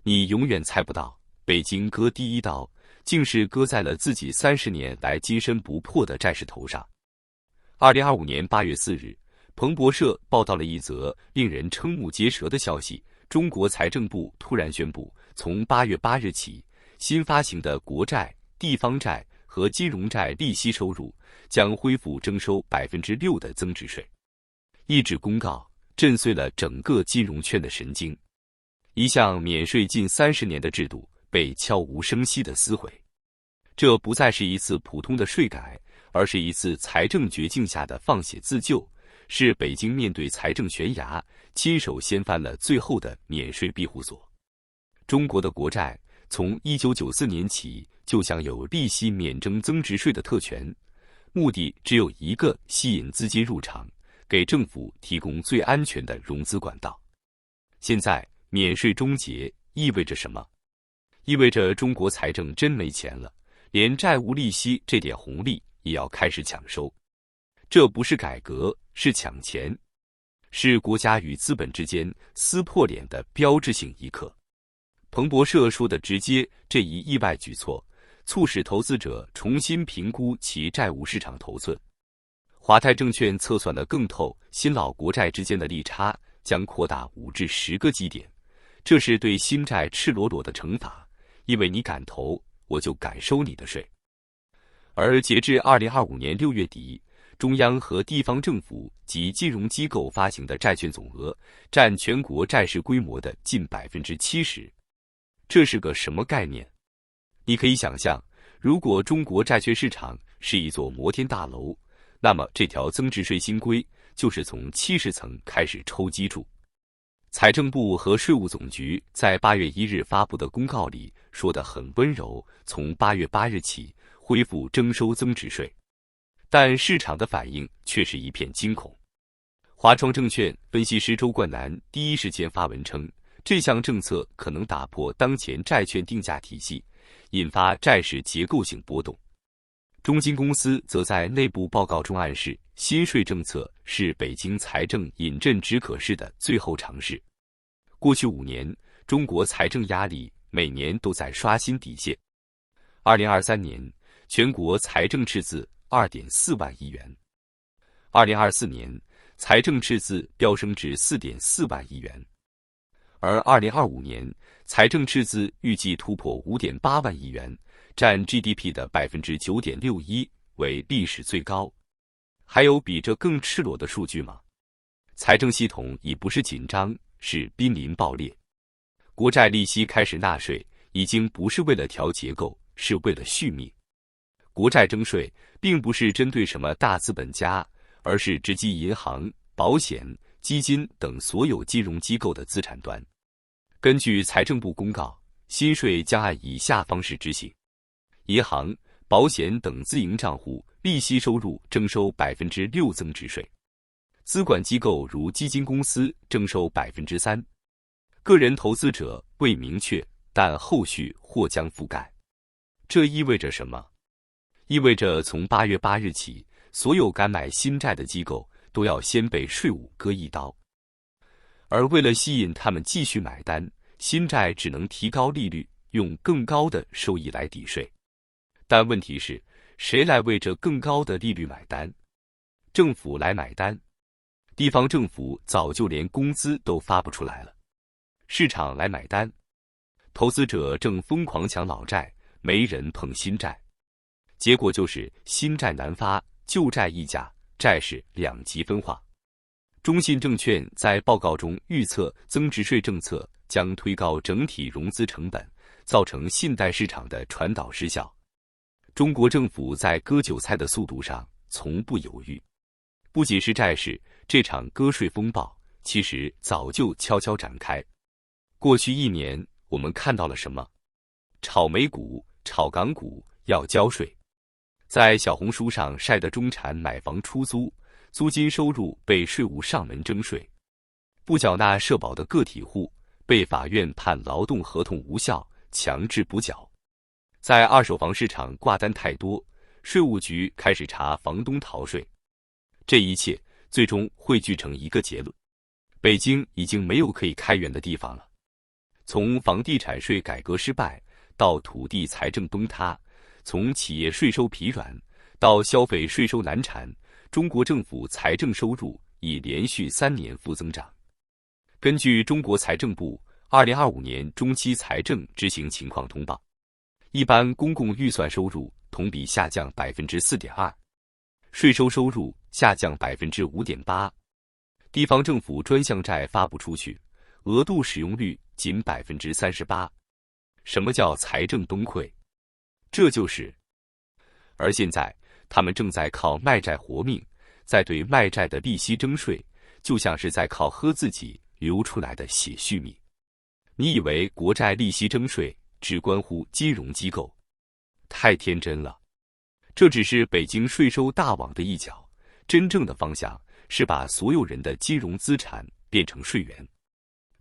你永远猜不到，北京割第一刀，竟是割在了自己30年来金身不破的债市头上。2025年8月4日，彭博社报道了一则令人瞠目结舌的消息：中国财政部突然宣布，从8月8日起，新发行的国债、地方债和金融债利息收入将恢复征收6%的增值税。一纸公告震碎了整个金融圈的神经，一项免税近30年的制度被悄无声息地撕毁。这不再是一次普通的税改，而是一次财政绝境下的放血自救，是北京面对财政悬崖，亲手掀翻了最后的免税庇护所。中国的国债从1994年起就享有利息免征增值税的特权，目的只有一个：吸引资金入场，给政府提供最安全的融资管道。现在免税终结意味着什么？意味着中国财政真没钱了，连债务利息这点红利也要开始抢收。这不是改革，是抢钱，是国家与资本之间撕破脸的标志性一刻。彭博社说的直接，这一意外举措促使投资者重新评估其债务市场头寸。华泰证券测算得更透，新老国债之间的利差将扩大5至10个基点，这是对新债赤裸裸的惩罚，因为你敢投，我就敢收你的税。而截至2025年6月底，中央和地方政府及金融机构发行的债券总额占全国债市规模的近70%。这是个什么概念？你可以想象，如果中国债券市场是一座摩天大楼，那么这条增值税新规就是从70层开始抽基柱。财政部和税务总局在8月1日发布的公告里说得很温柔，从8月8日起恢复征收增值税，但市场的反应却是一片惊恐。华创证券分析师周冠南第一时间发文称，这项政策可能打破当前债券定价体系，引发债市结构性波动。中金公司则在内部报告中暗示，新税政策是北京财政饮鸩止渴式的最后尝试。过去5年，中国财政压力每年都在刷新底线。2023年，全国财政赤字2.4万亿元；2024年，财政赤字飙升至4.4万亿元。而2025年，财政赤字预计突破5.8万亿元，占 GDP 的 9.61%， 为历史最高。还有比这更赤裸的数据吗？财政系统已不是紧张，是濒临爆裂。国债利息开始纳税，已经不是为了调结构，是为了续命。国债征税并不是针对什么大资本家，而是直击银行、保险、基金等所有金融机构的资产端。根据财政部公告，新税将按以下方式执行：银行、保险等自营账户利息收入征收6%增值税，资管机构如基金公司征收3%，个人投资者未明确，但后续或将覆盖。这意味着什么？意味着从8月8日起，所有敢买新债的机构都要先被税务割一刀。而为了吸引他们继续买单，新债只能提高利率，用更高的收益来抵税。但问题是，谁来为这更高的利率买单？政府来买单。地方政府早就连工资都发不出来了。市场来买单。投资者正疯狂抢老债，没人碰新债。结果就是新债难发，旧债溢价，债市两极分化。中信证券在报告中预测，增值税政策将推高整体融资成本，造成信贷市场的传导失效。中国政府在割韭菜的速度上从不犹豫。不仅是债市，这场割税风暴其实早就悄悄展开。过去1年，我们看到了什么？炒美股、炒港股要交税，在小红书上晒的中产买房出租，租金收入被税务上门征税，不缴纳社保的个体户被法院判劳动合同无效，强制补缴。在二手房市场挂单太多，税务局开始查房东逃税。这一切最终汇聚成一个结论：北京已经没有可以开源的地方了。从房地产税改革失败到土地财政崩塌，从企业税收疲软到消费税收难产，中国政府财政收入已连续3年负增长。根据中国财政部2025年中期财政执行情况通报，一般公共预算收入同比下降 4.2%， 税收收入下降 5.8%， 地方政府专项债发不出去，额度使用率仅 38%。 什么叫财政崩溃？这就是。而现在他们正在靠卖债活命，在对卖债的利息征税，就像是在靠喝自己流出来的血续命。你以为国债利息征税只关乎金融机构？太天真了。这只是北京税收大网的一角，真正的方向是把所有人的金融资产变成税源。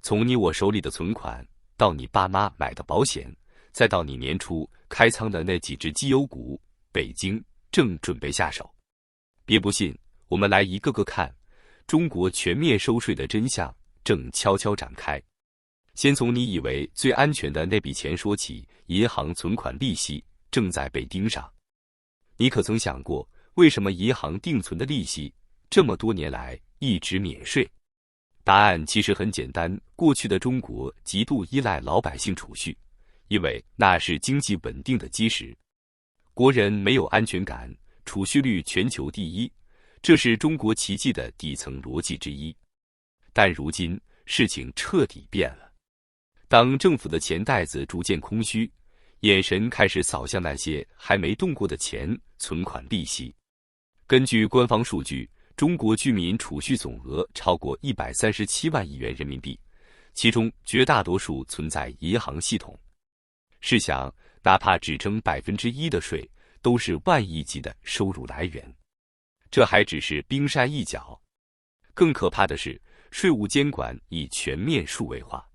从你我手里的存款，到你爸妈买的保险，再到你年初开仓的那几只绩优股，北京正准备下手。别不信，我们来一个个看，中国全面收税的真相正悄悄展开。先从你以为最安全的那笔钱说起，银行存款利息正在被盯上。你可曾想过，为什么银行定存的利息这么多年来一直免税？答案其实很简单，过去的中国极度依赖老百姓储蓄，因为那是经济稳定的基石。国人没有安全感，储蓄率全球第一，这是中国奇迹的底层逻辑之一。但如今事情彻底变了，当政府的钱袋子逐渐空虚，眼神开始扫向那些还没动过的钱，存款利息。根据官方数据，中国居民储蓄总额超过137万亿元人民币，其中绝大多数存在银行系统。试想，哪怕只征1%的税，都是万亿级的收入来源。这还只是冰山一角，更可怕的是，税务监管已全面数位化。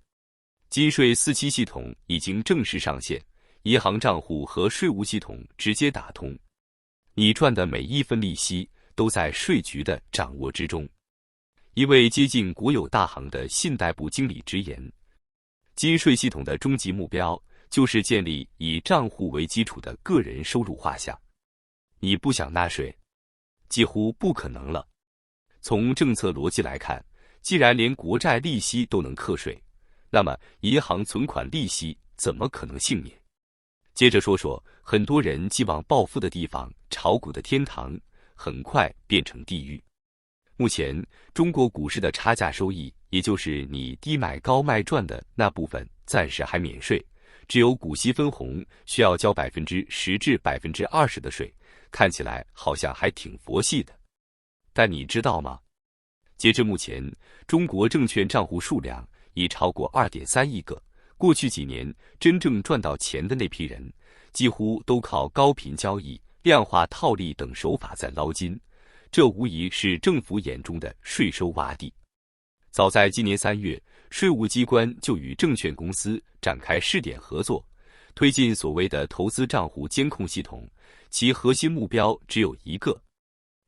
金税4期系统已经正式上线，银行账户和税务系统直接打通，你赚的每一分利息都在税局的掌握之中。一位接近国有大行的信贷部经理直言，金税系统的终极目标就是建立以账户为基础的个人收入画像。你不想纳税，几乎不可能了。从政策逻辑来看，既然连国债利息都能课税，那么银行存款利息怎么可能幸免？接着说说很多人寄望暴富的地方，炒股的天堂很快变成地狱。目前中国股市的差价收益，也就是你低买高卖赚的那部分，暂时还免税，只有股息分红需要交10%至20%的税，看起来好像还挺佛系的。但你知道吗？截至目前，中国证券账户数量已超过2.3亿个。过去几年，真正赚到钱的那批人，几乎都靠高频交易、量化套利等手法在捞金，这无疑是政府眼中的税收洼地。早在今年3月，税务机关就与证券公司展开试点合作，推进所谓的投资账户监控系统，其核心目标只有一个：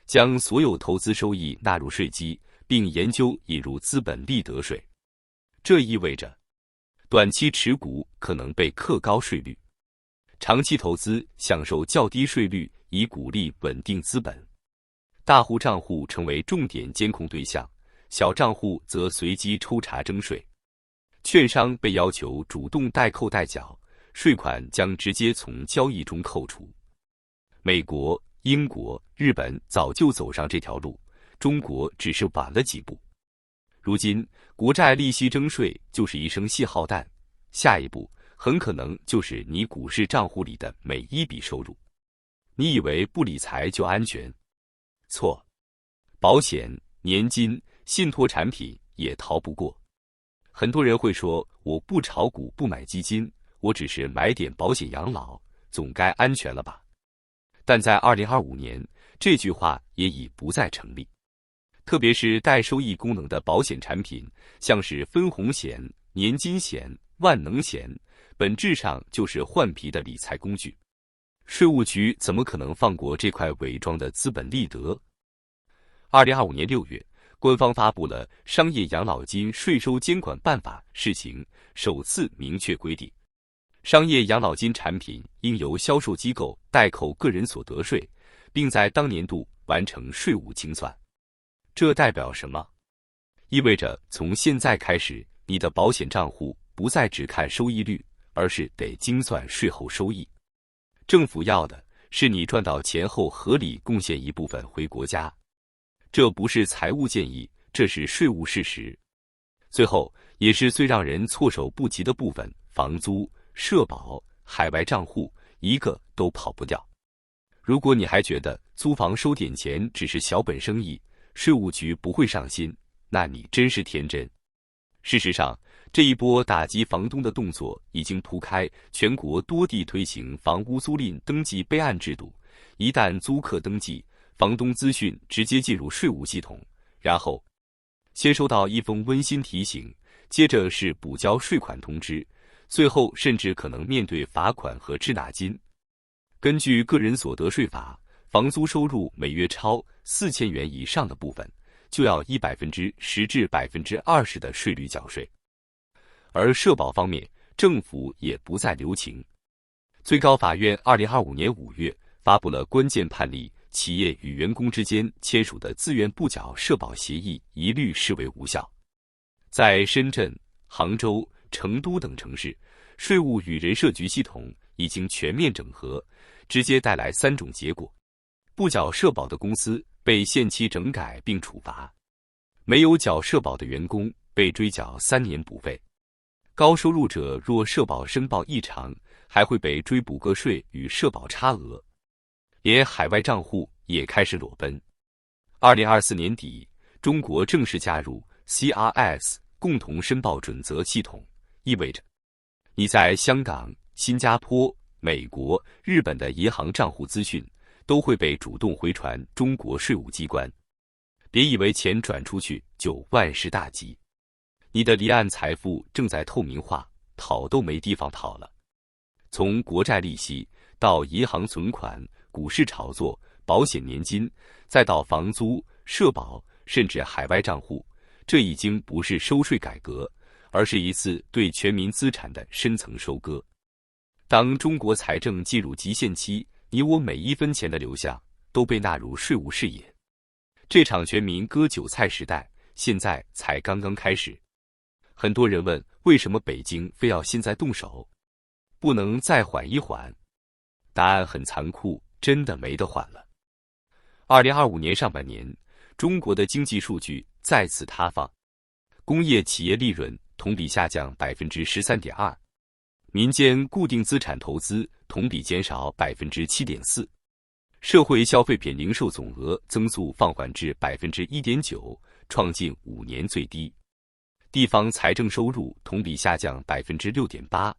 将所有投资收益纳入税基，并研究引入资本利得税。这意味着短期持股可能被课高税率，长期投资享受较低税率，以鼓励稳定资本。大户账户成为重点监控对象，小账户则随机抽查征税。券商被要求主动代扣代缴，税款将直接从交易中扣除。美国、英国、日本早就走上这条路，中国只是晚了几步。如今国债利息征税就是一声信号弹，下一步很可能就是你股市账户里的每一笔收入。你以为不理财就安全？错，保险、年金、信托产品也逃不过。很多人会说，我不炒股不买基金，我只是买点保险养老，总该安全了吧？但在2025年，这句话也已不再成立。特别是带收益功能的保险产品，像是分红险、年金险、万能险，本质上就是换皮的理财工具。税务局怎么可能放过这块伪装的资本利得？2025年6月，官方发布了《商业养老金税收监管办法（试行）》，首次明确规定，商业养老金产品应由销售机构代扣个人所得税，并在当年度完成税务精算。这代表什么？意味着从现在开始，你的保险账户不再只看收益率，而是得精算税后收益。政府要的是你赚到钱后合理贡献一部分回国家。这不是财务建议，这是税务事实。最后，也是最让人措手不及的部分，房租、社保、海外账户，一个都跑不掉。如果你还觉得租房收点钱只是小本生意，税务局不会上心，那你真是天真。事实上，这一波打击房东的动作已经铺开，全国多地推行房屋租赁登记备案制度。一旦租客登记，房东资讯直接进入税务系统，然后先收到一封温馨提醒，接着是补交税款通知，最后甚至可能面对罚款和滞纳金。根据个人所得税法，房租收入每月超4000元以上的部分，就要以10%至20%的税率缴税。而社保方面，政府也不再留情。最高法院2025年5月发布了关键判例，企业与员工之间签署的自愿不缴社保协议一律视为无效。在深圳、杭州、成都等城市，税务与人社局系统已经全面整合，直接带来3种结果：不缴社保的公司被限期整改并处罚，没有缴社保的员工被追缴3年补费，高收入者若社保申报异常，还会被追补个税与社保差额。连海外账户也开始裸奔。2024年底，中国正式加入 CRS 共同申报准则系统，意味着你在香港、新加坡、美国、日本的银行账户资讯都会被主动回传中国税务机关。别以为钱转出去就万事大吉，你的离岸财富正在透明化，讨都没地方讨了。从国债利息到银行存款、股市炒作、保险年金，再到房租、社保，甚至海外账户，这已经不是收税改革，而是一次对全民资产的深层收割。当中国财政进入极限期，你我每一分钱的流向都被纳入税务视野。这场全民割韭菜时代，现在才刚刚开始。很多人问，为什么北京非要现在动手？不能再缓一缓？答案很残酷，真的没得缓了。2025年上半年，中国的经济数据再次塌方，工业企业利润同比下降 13.2%， 民间固定资产投资同比减少 7.4%， 社会消费品零售总额增速放缓至 1.9%， 创近5年最低。地方财政收入同比下降 6.8%。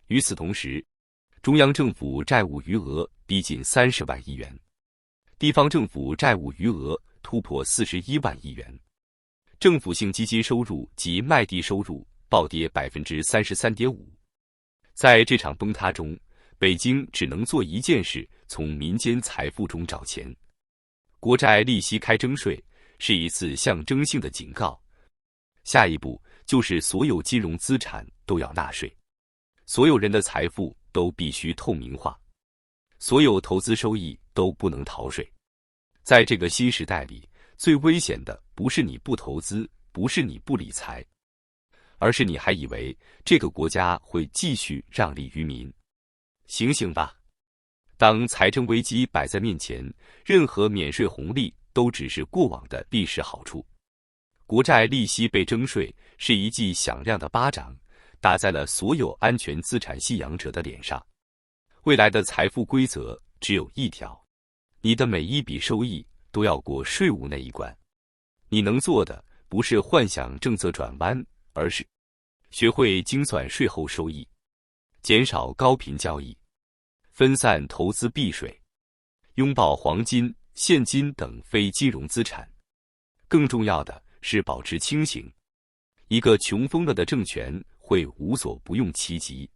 与此同时，中央政府债务余额逼近30万亿元，地方政府债务余额突破41万亿元，政府性基金收入及卖地收入暴跌 33.5%。在这场崩塌中，北京只能做一件事，从民间财富中找钱。国债利息开征税是一次象征性的警告，下一步就是所有金融资产都要纳税，所有人的财富都必须透明化，所有投资收益都不能逃税。在这个新时代里，最危险的不是你不投资，不是你不理财，而是你还以为这个国家会继续让利于民。醒醒吧！当财政危机摆在面前，任何免税红利都只是过往的历史好处。国债利息被征税是一记响亮的巴掌，打在了所有安全资产信仰者的脸上。未来的财富规则只有一条，你的每一笔收益都要过税务那一关。你能做的不是幻想政策转弯，而是学会精算税后收益，减少高频交易，分散投资避税，拥抱黄金、现金等非金融资产。更重要的是保持清醒，一个穷疯了的政权会无所不用其极。